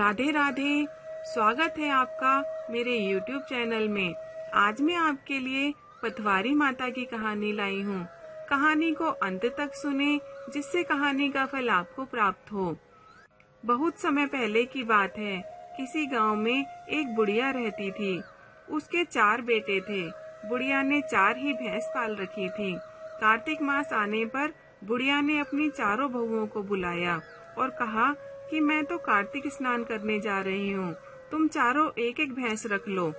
राधे राधे। स्वागत है आपका मेरे YouTube चैनल में। आज मैं आपके लिए पटवारी माता की कहानी लाई हूँ। कहानी को अंत तक सुने जिससे कहानी का फल आपको प्राप्त हो। बहुत समय पहले की बात है। किसी गांव में एक बुढ़िया रहती थी। उसके 4 बेटे थे। बुढ़िया ने 4 ही भैंस पाल रखी थी। कार्तिक मास आने पर बुढ़िया ने अपनी चारों बहुओं को बुलाया और कहा कि मैं तो कार्तिक स्नान करने जा रही हूँ, तुम चारों एक एक भैंस रख लो।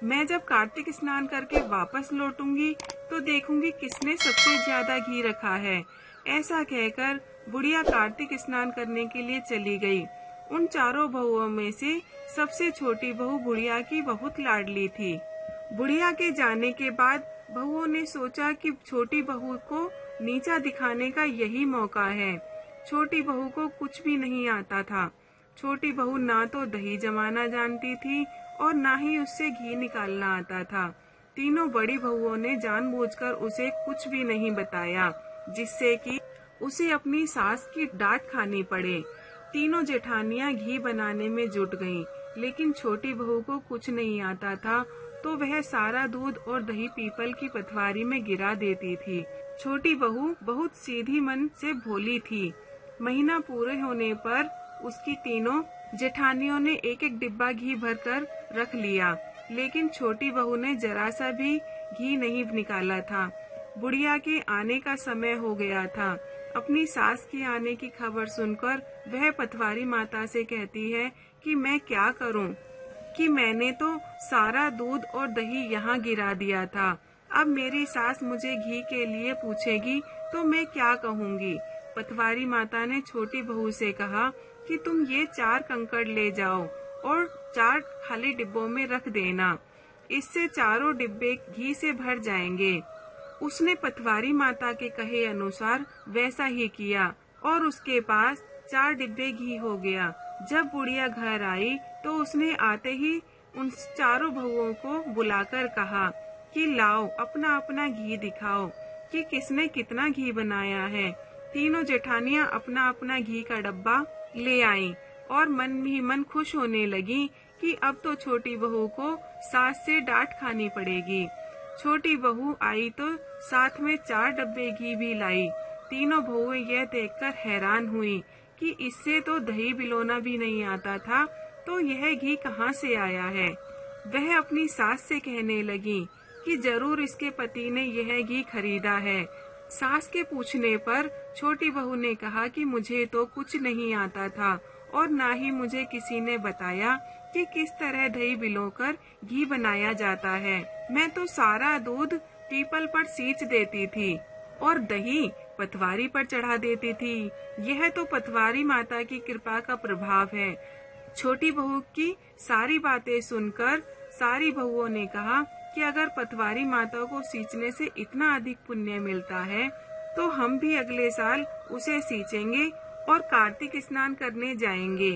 मैं जब कार्तिक स्नान करके वापस लौटूंगी तो देखूंगी किसने सबसे ज्यादा घी रखा है। ऐसा कहकर बुढ़िया कार्तिक स्नान करने के लिए चली गई। उन चारों बहुओं में से सबसे छोटी बहू बुढ़िया की बहुत लाडली थी। बुढ़िया के जाने के बाद बहुओं ने सोचा कि छोटी बहू को नीचा दिखाने का यही मौका है। छोटी बहू को कुछ भी नहीं आता था। छोटी बहू ना तो दही जमाना जानती थी और ना ही उससे घी निकालना आता था। तीनों बड़ी बहुओं ने जानबूझकर उसे कुछ भी नहीं बताया, जिससे कि उसे अपनी सास की डांट खानी पड़े। तीनों जेठानियां घी बनाने में जुट गईं, लेकिन छोटी बहू को कुछ नहीं आता था तो वह सारा दूध और दही पीपल की पटवारी में गिरा देती थी। छोटी बहू बहुत सीधी मन से भोली थी। महीना पूरे होने पर उसकी तीनों जेठानियों ने एक एक डिब्बा घी भरकर रख लिया, लेकिन छोटी बहू ने जरा सा भी घी नहीं निकाला था। बुढ़िया के आने का समय हो गया था। अपनी सास के आने की खबर सुनकर वह पटवारी माता से कहती है कि मैं क्या करूं, कि मैंने तो सारा दूध और दही यहाँ गिरा दिया था। अब मेरी सास मुझे घी के लिए पूछेगी तो मैं क्या कहूँगी। पटवारी माता ने छोटी बहू से कहा कि तुम ये 4 कंकड़ ले जाओ और 4 खाली डिब्बों में रख देना, इससे चारों डिब्बे घी से भर जाएंगे। उसने पटवारी माता के कहे अनुसार वैसा ही किया और उसके पास 4 डिब्बे घी हो गया। जब बुढ़िया घर आई तो उसने आते ही उन चारों बहुओं को बुलाकर कहा कि लाओ अपना अपना घी दिखाओ कि किसने कितना घी बनाया है। तीनों जेठानियां अपना अपना घी का डब्बा ले आईं और मन ही मन खुश होने लगी कि अब तो छोटी बहू को सास से डांट खानी पड़ेगी। छोटी बहू आई तो साथ में 4 डब्बे घी भी लाई। तीनों बहुएं यह देखकर हैरान हुई कि इससे तो दही बिलोना भी नहीं आता था, तो यह घी कहाँ से आया है। वह अपनी सास से कहने लगी कि जरूर इसके पति ने यह घी खरीदा है। सास के पूछने पर छोटी बहू ने कहा कि मुझे तो कुछ नहीं आता था और ना ही मुझे किसी ने बताया कि किस तरह दही बिलोकर घी बनाया जाता है। मैं तो सारा दूध पीपल पर सींच देती थी और दही पटवारी पर चढ़ा देती थी। यह तो पटवारी माता की कृपा का प्रभाव है। छोटी बहू की सारी बातें सुनकर सारी बहुओं ने कहा कि अगर पटवारी माता को सींचने से इतना अधिक पुण्य मिलता है तो हम भी अगले साल उसे सींचेंगे और कार्तिक स्नान करने जाएंगे।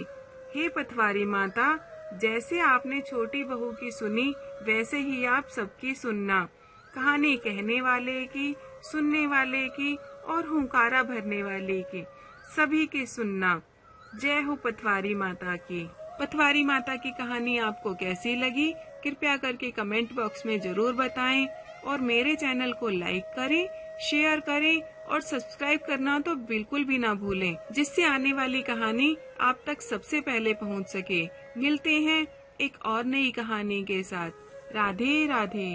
हे पटवारी माता, जैसे आपने छोटी बहू की सुनी वैसे ही आप सबकी सुनना। कहानी कहने वाले की, सुनने वाले की और हुंकारा भरने वाले की, सभी की सुनना। जय हो पटवारी माता की। पटवारी माता की कहानी आपको कैसी लगी कृपया करके कमेंट बॉक्स में जरूर बताएं और मेरे चैनल को लाइक करें, शेयर करें और सब्सक्राइब करना तो बिल्कुल भी ना भूलें, जिससे आने वाली कहानी आप तक सबसे पहले पहुंच सके। मिलते हैं एक और नई कहानी के साथ। राधे राधे।